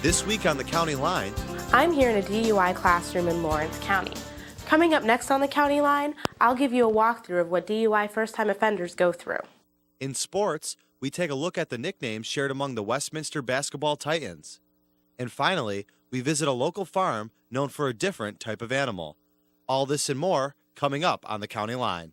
This week on the County Line, I'm here in a DUI classroom in Lawrence County. Coming up next on the County Line, I'll give you a walkthrough of what DUI first-time offenders go through. in sports, we take a look at the nicknames shared among the Westminster basketball titans. And finally, we visit a local farm known for a different type of animal. All this and more coming up on the County Line.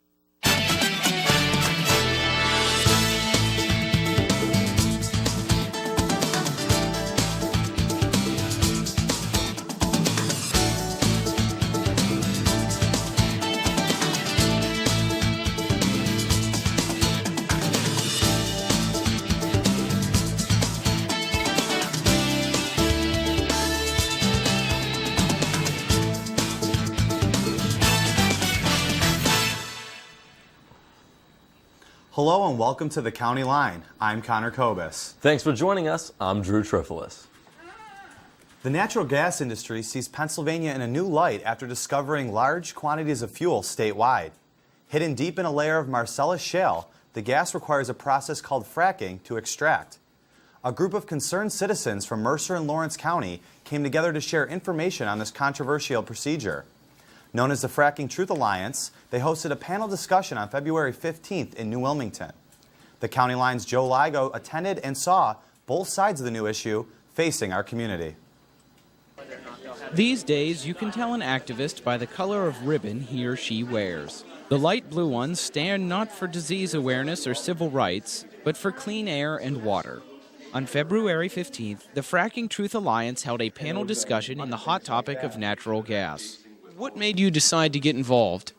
Hello and welcome to the County Line. I'm Connor Kobus. Thanks for joining us. I'm Drew Trifolis. The natural gas industry sees Pennsylvania in a new light after discovering large quantities of fuel statewide. Hidden deep in a layer of Marcellus shale, the gas requires a process called fracking to extract. A group of concerned citizens from Mercer and Lawrence County came together to share information on this controversial procedure. Known as the Fracking Truth Alliance, they hosted a panel discussion on February 15th in New Wilmington. The County Line's Joe Ligo attended and saw both sides of the new issue facing our community. These days, you can tell an activist by the color of ribbon he or she wears. The light blue ones stand not for disease awareness or civil rights, but for clean air and water. On February 15th, the Fracking Truth Alliance held a panel discussion on the hot topic of natural gas. What made you decide to get involved?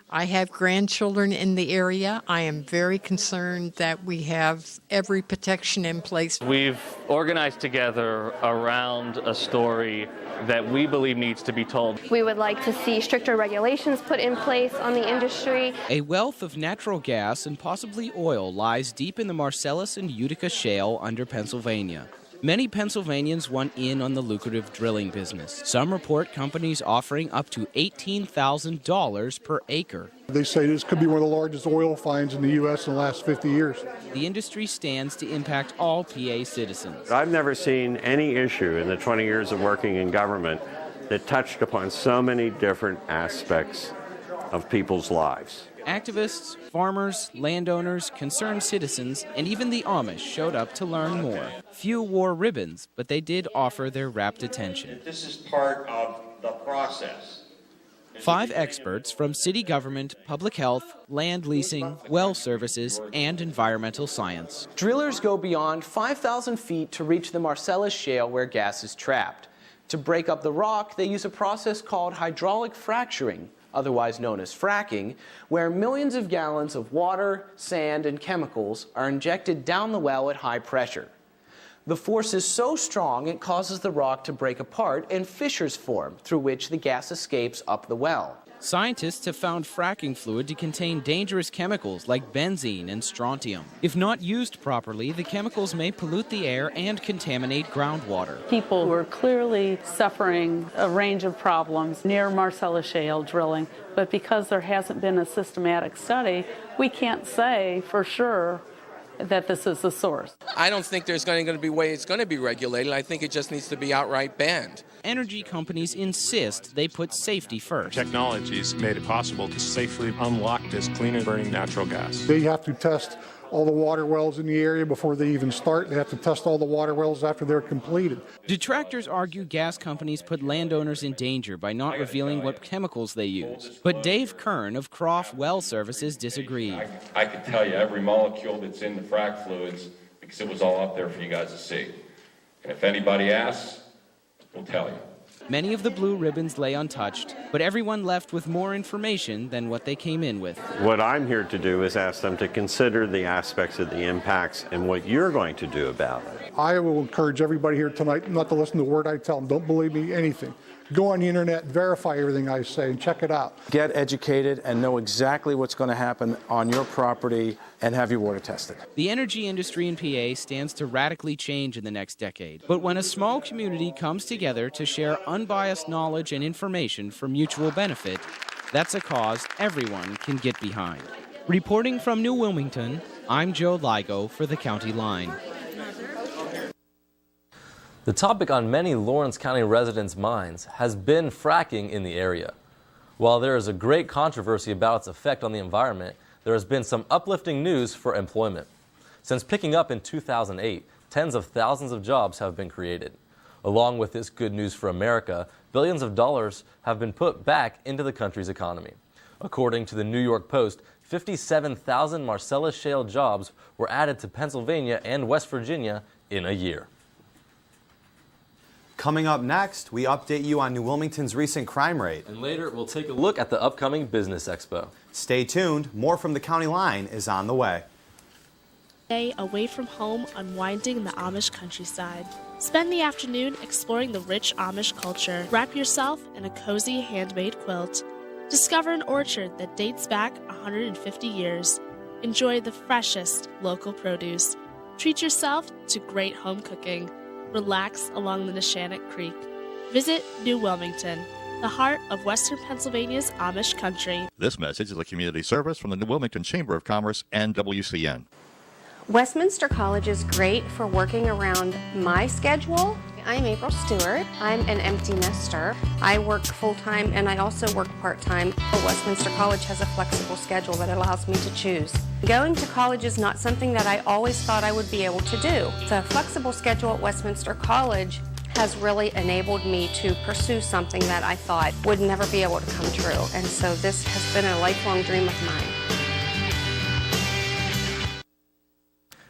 I have grandchildren in the area. I am very concerned that we have every protection in place. We've organized together around a story that we believe needs to be told. We would like to see stricter regulations put in place on the industry. A wealth of natural gas and possibly oil lies deep in the Marcellus and Utica shale under Pennsylvania. Many Pennsylvanians want in on the lucrative drilling business. Some report companies offering up to $18,000 per acre. They say this could be one of the largest oil finds in the U.S. in the last 50 years. The industry stands to impact all PA citizens. I've never seen any issue in the 20 years of working in government that touched upon so many different aspects of people's lives. Activists, farmers, landowners, concerned citizens, and even the Amish showed up to learn more. Few wore ribbons, but they did offer their rapt attention. This is part of the process. 5 experts from city government, public health, land leasing, well services, and environmental science. Drillers go beyond 5,000 feet to reach the Marcellus shale where gas is trapped. To break up the rock, they use a process called hydraulic fracturing, otherwise known as fracking, where millions of gallons of water, sand, and chemicals are injected down the well at high pressure. The force is so strong it causes the rock to break apart and fissures form through which the gas escapes up the well. Scientists have found fracking fluid to contain dangerous chemicals like benzene and strontium. If not used properly, the chemicals may pollute the air and contaminate groundwater. People were clearly suffering a range of problems near Marcellus shale drilling, but because there hasn't been a systematic study, we can't say for sure that this is the source. I don't think there's going to be a way it's going to be regulated. I think it just needs to be outright banned. Energy companies insist they put safety first. Technologies made it possible to safely unlock this clean and burning natural gas. They have to test all the water wells in the area before they even start. They have to test all the water wells after they're completed. Detractors argue gas companies put landowners in danger by not revealing what chemicals they use. But Dave Kern of Croft Well Services disagreed. I could tell you every molecule that's in the frac fluids because it was all up there for you guys to see. And if anybody asks, we'll tell you. Many of the blue ribbons lay untouched, but everyone left with more information than what they came in with. What I'm here to do is ask them to consider the aspects of the impacts and what you're going to do about it. I will encourage everybody here tonight not to listen to a word I tell them. Don't believe me anything. Go on the internet, verify everything I say, and check it out. Get educated and know exactly what's going to happen on your property and have your water tested. The energy industry in PA stands to radically change in the next decade. But when a small community comes together to share unbiased knowledge and information for mutual benefit, that's a cause everyone can get behind. Reporting from New Wilmington, I'm Joe Ligo for the County Line. The topic on many Lawrence County residents' minds has been fracking in the area. While there is a great controversy about its effect on the environment, there has been some uplifting news for employment. Since picking up in 2008, tens of thousands of jobs have been created. Along with this good news for America, billions of dollars have been put back into the country's economy. According to the New York Post, 57,000 Marcellus Shale jobs were added to Pennsylvania and West Virginia in a year. Coming up next, we update you on New Wilmington's recent crime rate. And later, we'll take a look at the upcoming Business Expo. Stay tuned. More from the County Line is on the way. Day away from home, unwinding in the Amish countryside. Spend the afternoon exploring the rich Amish culture. Wrap yourself in a cozy handmade quilt. Discover an orchard that dates back 150 years. Enjoy the freshest local produce. Treat yourself to great home cooking. Relax along the Neshannock Creek. Visit New Wilmington, the heart of Western Pennsylvania's Amish country. This message is a community service from the New Wilmington Chamber of Commerce and WCN. Westminster College is great for working around my schedule. I'm April Stewart. I'm an empty nester. I work full-time and I also work part-time. Westminster College has a flexible schedule that allows me to choose. Going to college is not something that I always thought I would be able to do. The flexible schedule at Westminster College has really enabled me to pursue something that I thought would never be able to come true. And so this has been a lifelong dream of mine.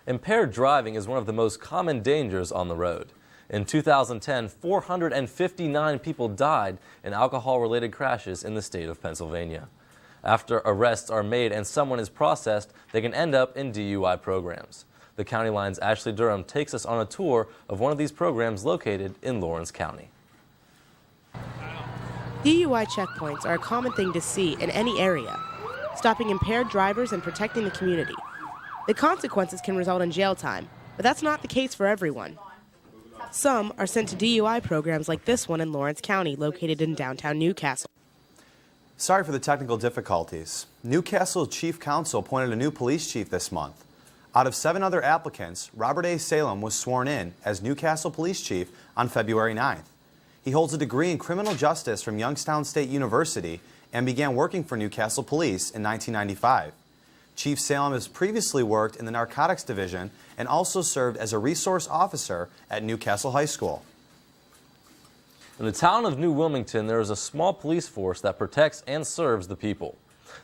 Impaired driving is one of the most common dangers on the road. In 2010, 459 people died in alcohol-related crashes in the state of Pennsylvania. After arrests are made and someone is processed, they can end up in DUI programs. The County Line's Ashley Durham takes us on a tour of one of these programs located in Lawrence County. DUI checkpoints are a common thing to see in any area, stopping impaired drivers and protecting the community. The consequences can result in jail time, but that's not the case for everyone. Some are sent to DUI programs like this one in Lawrence County, located in downtown Newcastle. Sorry for the technical difficulties. Newcastle Chief Counsel appointed a new police chief this month. Out of 7 other applicants, Robert A. Salem was sworn in as Newcastle Police Chief on February 9th. He holds a degree in criminal justice from Youngstown State University and began working for Newcastle Police in 1995. Chief Salem has previously worked in the Narcotics Division and also served as a resource officer at Newcastle High School. In the town of New Wilmington, there is a small police force that protects and serves the people.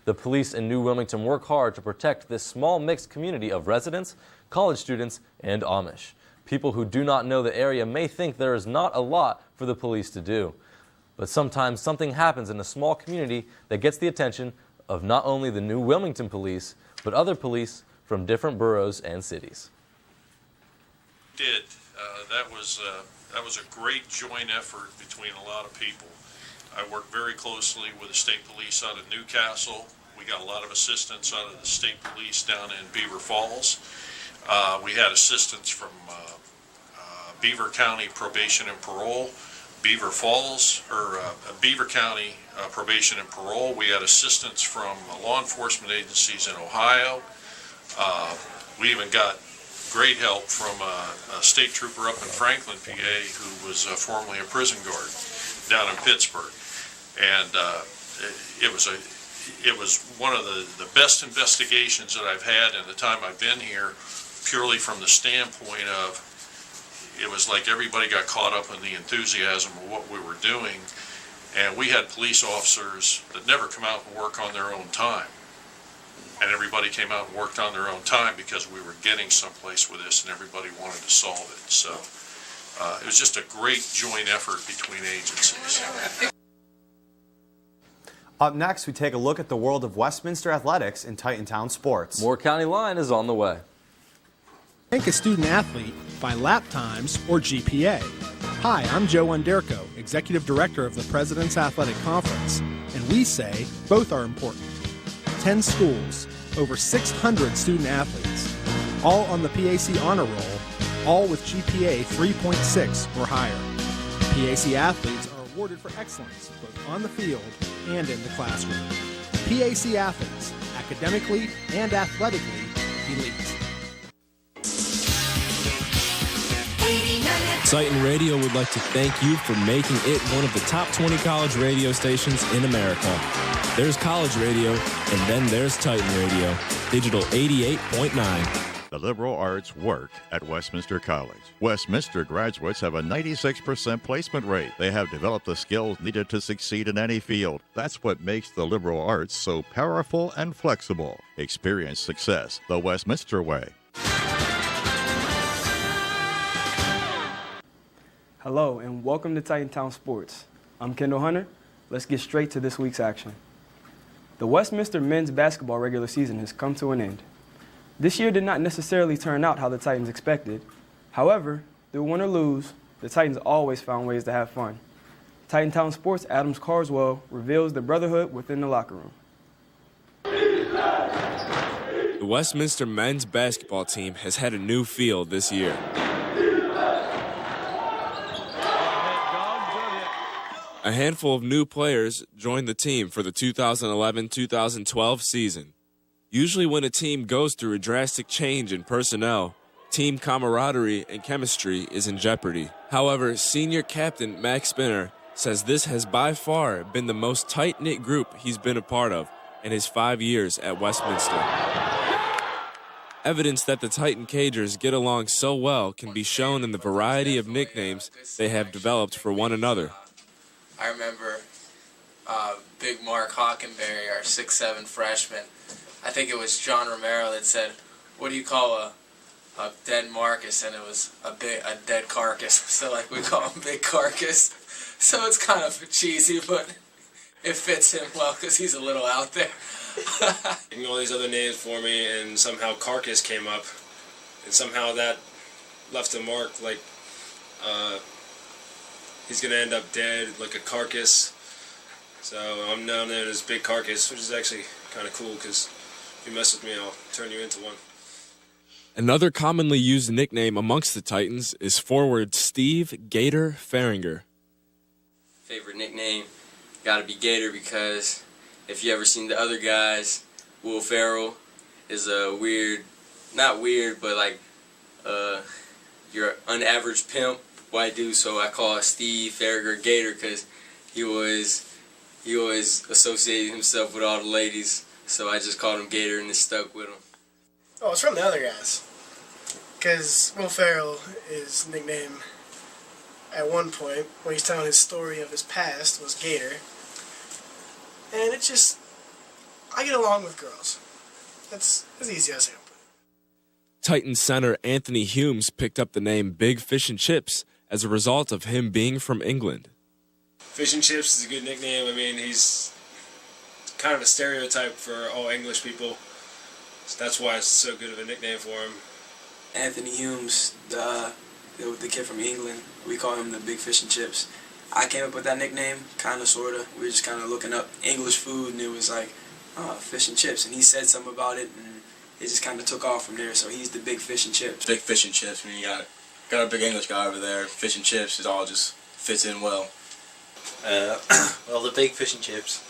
The police in New Wilmington work hard to protect this small mixed community of residents, college students, and Amish. People who do not know the area may think there is not a lot for the police to do. But sometimes something happens in a small community that gets the attention of not only the New Wilmington police, but other police from different boroughs and cities. That was a great joint effort between a lot of people. I worked very closely with the state police out of Newcastle. We got a lot of assistance out of the state police down in Beaver Falls. We had assistance from Beaver County Probation and Parole, Beaver Falls, or Beaver County Probation and Parole. We had assistance from law enforcement agencies in Ohio. We even got great help from a state trooper up in Franklin, PA, who was formerly a prison guard down in Pittsburgh. And it was one of the best investigations that I've had in the time I've been here, purely from the standpoint of it was like everybody got caught up in the enthusiasm of what we were doing, and we had police officers that never come out and work on their own time. And everybody came out and worked on their own time because we were getting someplace with this and everybody wanted to solve it. So it was just a great joint effort between agencies. Up next, we take a look at the world of Westminster athletics in Titantown sports. More County Line is on the way. Rank a student athlete by lap times or GPA. Hi, I'm Joe Underko, Executive Director of the President's Athletic Conference, and we say both are important. 10 schools, over 600 student athletes, all on the PAC honor roll, all with GPA 3.6 or higher. PAC athletes are awarded for excellence both on the field and in the classroom. PAC athletes, academically and athletically elite. 89 Titan Radio would like to thank you for making it one of the top 20 college radio stations in America. There's college radio, and then there's Titan Radio, Digital 88.9. The liberal arts work at Westminster College. Westminster graduates have a 96% placement rate. They have developed the skills needed to succeed in any field. That's what makes the liberal arts so powerful and flexible. Experience success the Westminster way. Hello and welcome to Titantown Sports. I'm Kendall Hunter. Let's get straight to this week's action. The Westminster men's basketball regular season has come to an end. This year did not necessarily turn out how the Titans expected. However, through win or lose, the Titans always found ways to have fun. Titantown Sports' Adams Carswell reveals the brotherhood within the locker room. The Westminster men's basketball team has had a new feel this year. A handful of new players joined the team for the 2011-2012 season. Usually when a team goes through a drastic change in personnel, team camaraderie and chemistry is in jeopardy. However, senior captain Max Spinner says this has by far been the most tight-knit group he's been a part of in his 5 years at Westminster. Evidence that the Titan Cagers get along so well can be shown in the variety of nicknames they have developed for one another. I remember Big Mark Hockenberry, our 6'7" freshman. I think it was John Romero that said, "What do you call a dead Marcus?" And it was a dead carcass. So like we call him Big Carcass. So it's kind of cheesy, but it fits him well because he's a little out there. And all these other names for me, and somehow Carcass came up, and somehow that left a mark. Like he's gonna end up dead, like a carcass. So I'm now known as Big Carcass, which is actually kind of cool because if you mess with me, I'll turn you into one. Another commonly used nickname amongst the Titans is forward Steve Gator Farringer. Favorite nickname gotta be Gator because if you ever seen the other guys, Will Ferrell is a weird, not weird, but like your unaverage pimp white dude. So I call Steve Farringer Gator because he always associated himself with all the ladies. So I just called him Gator and it stuck with him. Oh, it's from the other guys. Because Will Ferrell is nicknamed at one point, when he's telling his story of his past, was Gator. And it's just, I get along with girls. That's as easy as I can put it. Titans center Anthony Humes picked up the name Big Fish and Chips as a result of him being from England. Fish and Chips is a good nickname. I mean, he's kind of a stereotype for all English people. So that's why it's so good of a nickname for him. Anthony Humes, the kid from England, we call him the Big Fish and Chips. I came up with that nickname, kind of, sort of. We were just kind of looking up English food, and it was like, fish and chips. And he said something about it, and it just kind of took off from there. So he's the Big Fish and Chips. Big Fish and Chips. I mean, you got a big English guy over there. Fish and chips, it all just fits in well. Well, the Big Fish and Chips.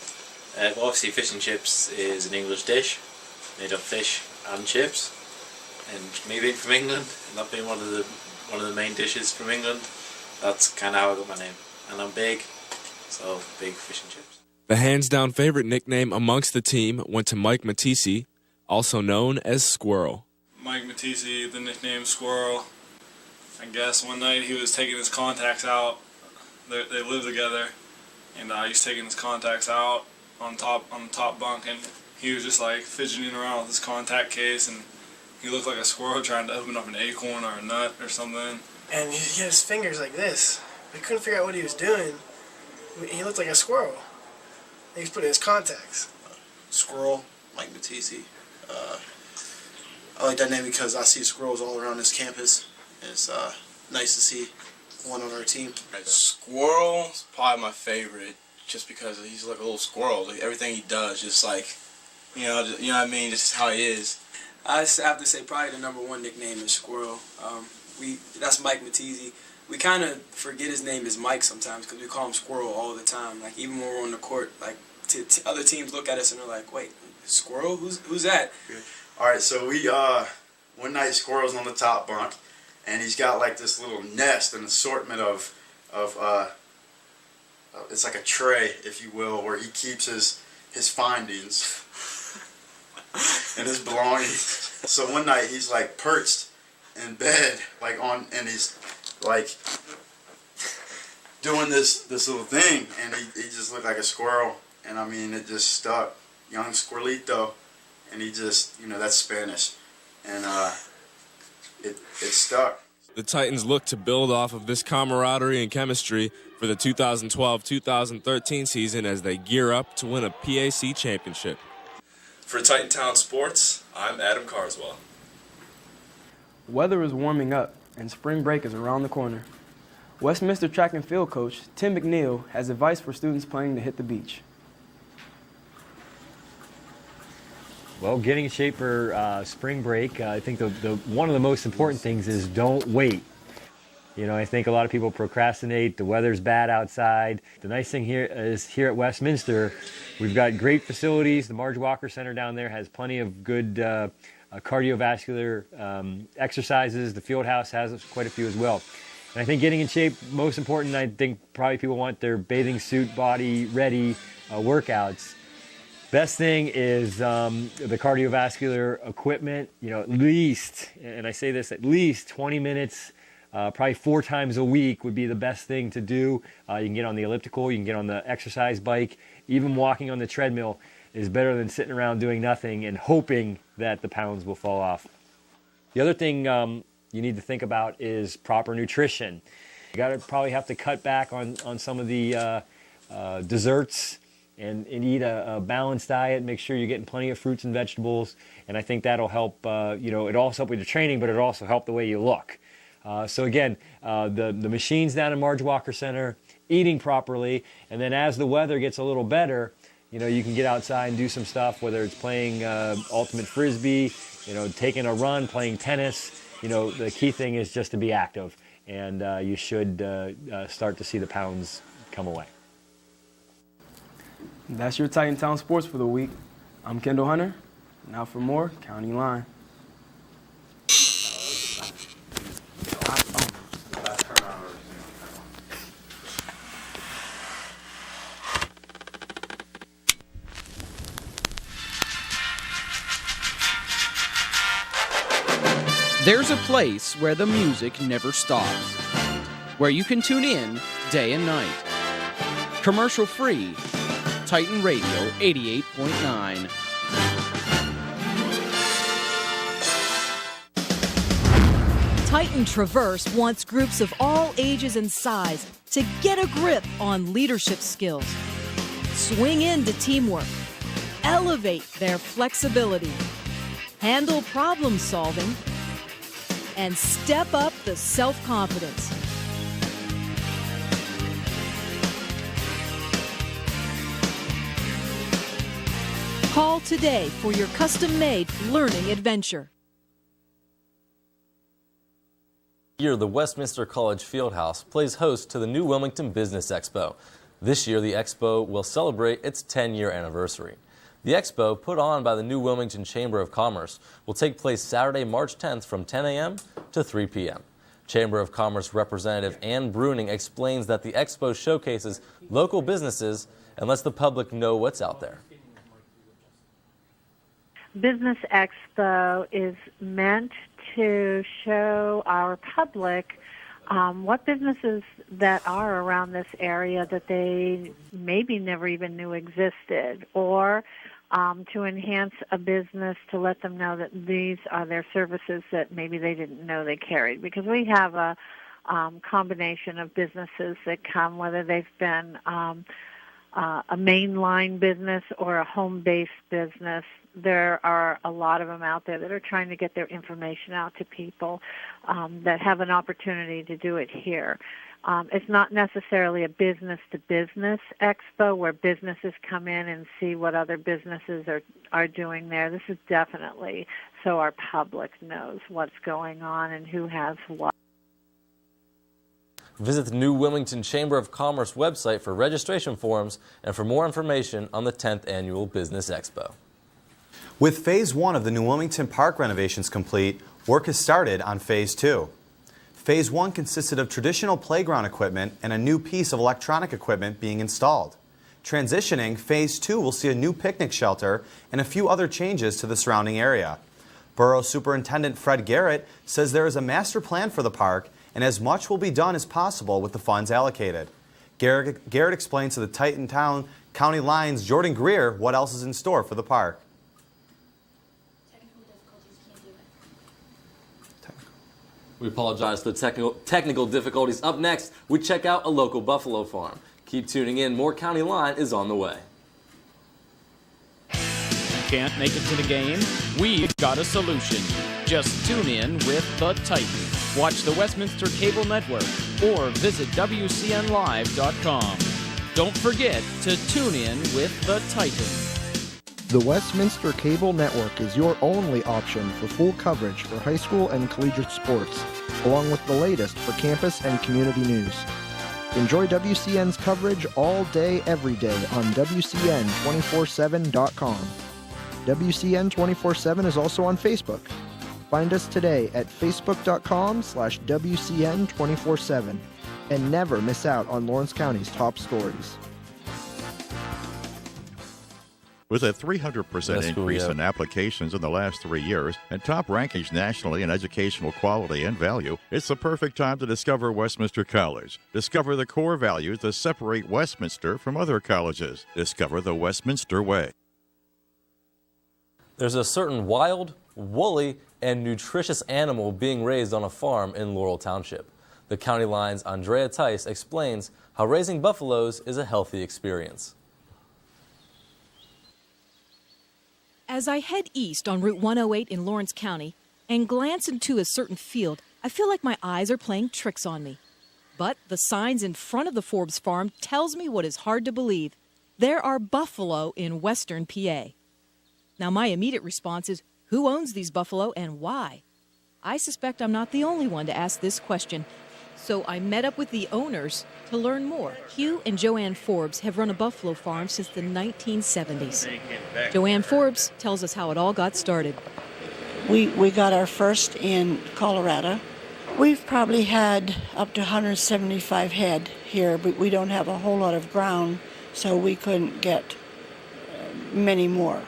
Obviously, fish and chips is an English dish made of fish and chips. And me being from England, and that being one of the main dishes from England, that's kind of how I got my name. And I'm big, so Big Fish and Chips. The hands-down favorite nickname amongst the team went to Mike Matisse, also known as Squirrel. Mike Matisse, the nickname Squirrel. I guess one night he was taking his contacts out. They lived together, and he was taking his contacts out on the top bunk, and he was just like fidgeting around with his contact case, and he looked like a squirrel trying to open up an acorn or a nut or something. And he had his fingers like this. We couldn't figure out what he was doing. He looked like a squirrel. He was putting his contacts. Squirrel, Mike Matisse. I like that name because I see squirrels all around this campus. It's nice to see one on our team. Squirrel's probably my favorite, just because he's like a little squirrel. Like everything he does, just like, you know what I mean. Just how he is. I have to say probably the number one nickname is Squirrel. That's Mike Matisse. We kind of forget his name is Mike sometimes because we call him Squirrel all the time. Like even when we're on the court, like other teams look at us and they're like, "Wait, Squirrel? Who's that?" All right, so we one night Squirrel's on the top bunk, and he's got like this little nest, an assortment of it's like a tray, if you will, where he keeps his findings and his belongings. So one night he's like perched in bed, like and he's like doing this little thing, and he just looked like a squirrel, and I mean it just stuck, young squirrelito, and he just, that's Spanish, and it stuck. The Titans look to build off of this camaraderie and chemistry for the 2012-2013 season as they gear up to win a PAC championship. For Titan Town Sports, I'm Adam Carswell. Weather is warming up, and spring break is around the corner. Westminster track and field coach Tim McNeil has advice for students planning to hit the beach. Well, getting in shape for spring break, I think one of the most important things is don't wait. I think a lot of people procrastinate. The weather's bad outside. The nice thing here is here at Westminster, we've got great facilities. The Marge Walker Center down there has plenty of good cardiovascular exercises. The field house has quite a few as well. And I think getting in shape, most important, I think probably people want their bathing suit, body ready workouts. Best thing is the cardiovascular equipment, at least, and I say this, at least 20 minutes, probably 4 times a week would be the best thing to do. You can get on the elliptical, you can get on the exercise bike, even walking on the treadmill is better than sitting around doing nothing and hoping that the pounds will fall off. The other thing you need to think about is proper nutrition. You got to probably have to cut back on some of the desserts and eat a balanced diet. Make sure you're getting plenty of fruits and vegetables, and I think that'll help. It also help with your training, but it'll also help the way you look. So again, the machines down in Marge Walker Center, eating properly, and then as the weather gets a little better, you can get outside and do some stuff, whether it's playing ultimate frisbee, taking a run, playing tennis. The key thing is just to be active, and you should start to see the pounds come away. That's your Titan Town Sports for the week. I'm Kendall Hunter. Now for more County Line. There's a place where the music never stops, where you can tune in day and night. Commercial free, Titan Radio 88.9. Titan Traverse wants groups of all ages and size to get a grip on leadership skills, swing into teamwork, elevate their flexibility, handle problem solving, and step up the self-confidence. Call today for your custom-made learning adventure. Here, the Westminster College Fieldhouse plays host to the New Wilmington Business Expo. This year, the Expo will celebrate its 10-year anniversary. The Expo, put on by the New Wilmington Chamber of Commerce, will take place Saturday, March 10th from 10 a.m. to 3 p.m. Chamber of Commerce Representative Ann Bruning explains that the Expo showcases local businesses and lets the public know what's out there. Business Expo is meant to show our public what businesses that are around this area that they maybe never even knew existed, or to enhance a business to let them know that these are their services that maybe they didn't know they carried. Because we have a combination of businesses that come, whether they've been a mainline business or a home-based business. There are a lot of them out there that are trying to get their information out to people that have an opportunity to do it here. It's not necessarily a business-to-business expo where businesses come in and see what other businesses are doing there. This is definitely so our public knows what's going on and who has what. Visit the New Wilmington Chamber of Commerce website for registration forms and for more information on the 10th Annual Business Expo. With Phase 1 of the New Wilmington Park renovations complete, work has started on Phase 2. Phase 1 consisted of traditional playground equipment and a new piece of electronic equipment being installed. Transitioning, Phase 2 will see a new picnic shelter and a few other changes to the surrounding area. Borough Superintendent Fred Garrett says there is a master plan for the park and as much will be done as possible with the funds allocated. Garrett explains to the Titantown County Line's Jordan Greer what else is in store for the park. We apologize for the technical difficulties. Up next, we check out a local buffalo farm. Keep tuning in. More County Line is on the way. Can't make it to the game? We've got a solution. Just tune in with The Titan. Watch the Westminster Cable Network or visit WCNLive.com. Don't forget to tune in with The Titan. The Westminster Cable Network is your only option for full coverage for high school and collegiate sports, along with the latest for campus and community news. Enjoy WCN's coverage all day, every day on WCN247.com. WCN 24/7 is also on Facebook. Find us today at facebook.com/WCN247 and never miss out on Lawrence County's top stories. With a 300% increase in applications in the last 3 years and top rankings nationally in educational quality and value, it's the perfect time to discover Westminster College. Discover the core values that separate Westminster from other colleges. Discover the Westminster Way. There's a certain wild, woolly, and nutritious animal being raised on a farm in Laurel Township. The County Line's Andrea Tice explains how raising buffaloes is a healthy experience. As I head east on Route 108 in Lawrence County and glance into a certain field, I feel like my eyes are playing tricks on me. But the signs in front of the Forbes farm tells me what is hard to believe. There are buffalo in western PA. Now my immediate response is, who owns these buffalo and why? I suspect I'm not the only one to ask this question. So I met up with the owners to learn more. Hugh and Joanne Forbes have run a buffalo farm since the 1970s. Joanne Forbes tells us how it all got started. We got our first in Colorado. We've probably had up to 175 head here, but we don't have a whole lot of ground, so we couldn't get many more.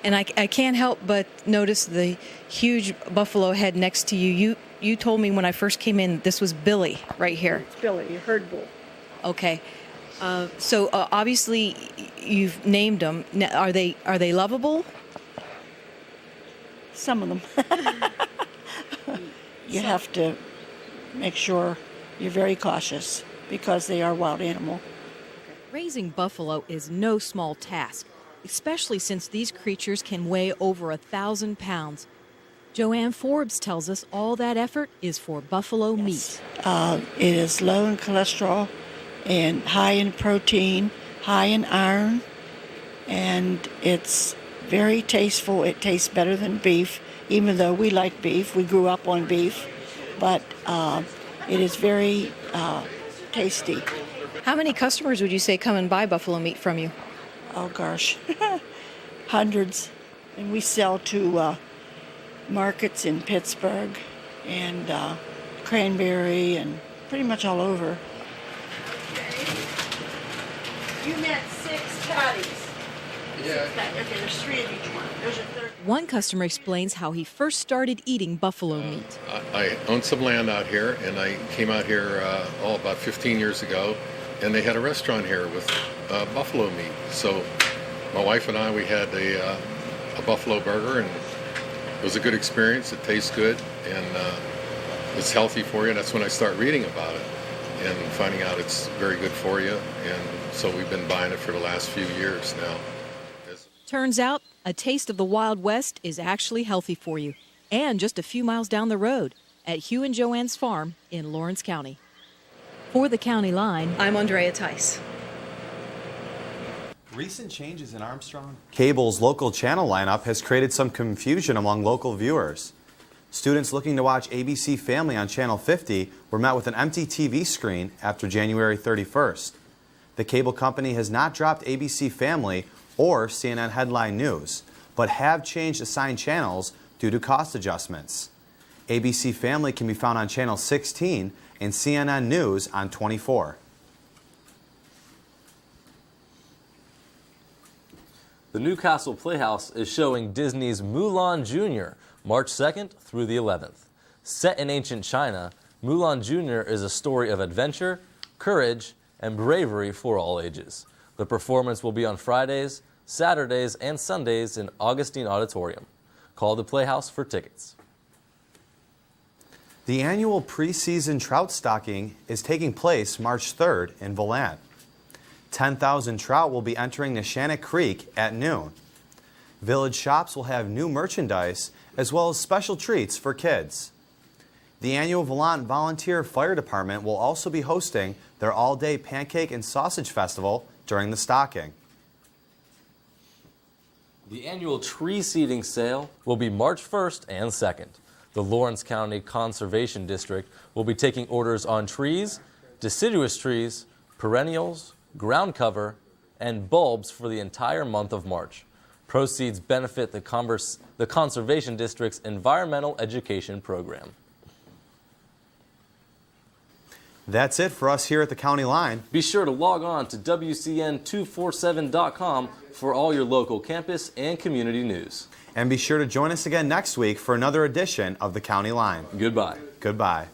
And I can't help but notice the huge buffalo head next to you. You told me when I first came in this was Billy right here. It's Billy, a herd bull. Okay. So obviously you've named them. Are they lovable? Some of them. You have to make sure you're very cautious because they are wild animal. Raising buffalo is no small task, especially since these creatures can weigh over 1,000 pounds. Joanne Forbes tells us all that effort is for buffalo meat. It is low in cholesterol and high in protein, high in iron, and it's very tasteful. It tastes better than beef, even though we like beef. We grew up on beef, but it is very tasty. How many customers would you say come and buy buffalo meat from you? Oh gosh, hundreds. And we sell to markets in Pittsburgh and Cranberry and pretty much all over. You meant 6 patties. Yeah. Okay, there's 3 of each one. There's a third. One customer explains how he first started eating buffalo meat. I own some land out here, and I came out here about 15 years ago, and they had a restaurant here with buffalo meat. So my wife and I, we had a buffalo burger, and it was a good experience. It tastes good, and it's healthy for you. And that's when I start reading about it and finding out it's very good for you. And so we've been buying it for the last few years now. Turns out, a taste of the Wild West is actually healthy for you. And just a few miles down the road at Hugh and Joanne's farm in Lawrence County. For the County Line, I'm Andrea Tice. Recent changes in Armstrong Cable's local channel lineup has created some confusion among local viewers. Students looking to watch ABC Family on Channel 50 were met with an empty TV screen after January 31st. The cable company has not dropped ABC Family or CNN Headline News, but have changed assigned channels due to cost adjustments. ABC Family can be found on Channel 16 and CNN News on 24. The Newcastle Playhouse is showing Disney's Mulan Jr. March 2nd through the 11th. Set in ancient China, Mulan Jr. is a story of adventure, courage, and bravery for all ages. The performance will be on Fridays, Saturdays, and Sundays in Augustine Auditorium. Call the Playhouse for tickets. The annual preseason trout stocking is taking place March 3rd in Villan. 10,000 trout will be entering Neshannock Creek at noon. Village shops will have new merchandise as well as special treats for kids. The annual Villan Volunteer Fire Department will also be hosting their all-day pancake and sausage festival during the stocking. The annual tree seeding sale will be March 1st and 2nd. The Lawrence County Conservation District will be taking orders on trees, deciduous trees, perennials, ground cover, and bulbs for the entire month of March. Proceeds benefit the Conservation District's Environmental Education Program. That's it for us here at the County Line. Be sure to log on to WCN247.com for all your local campus and community news. And be sure to join us again next week for another edition of the County Line. Goodbye. Goodbye.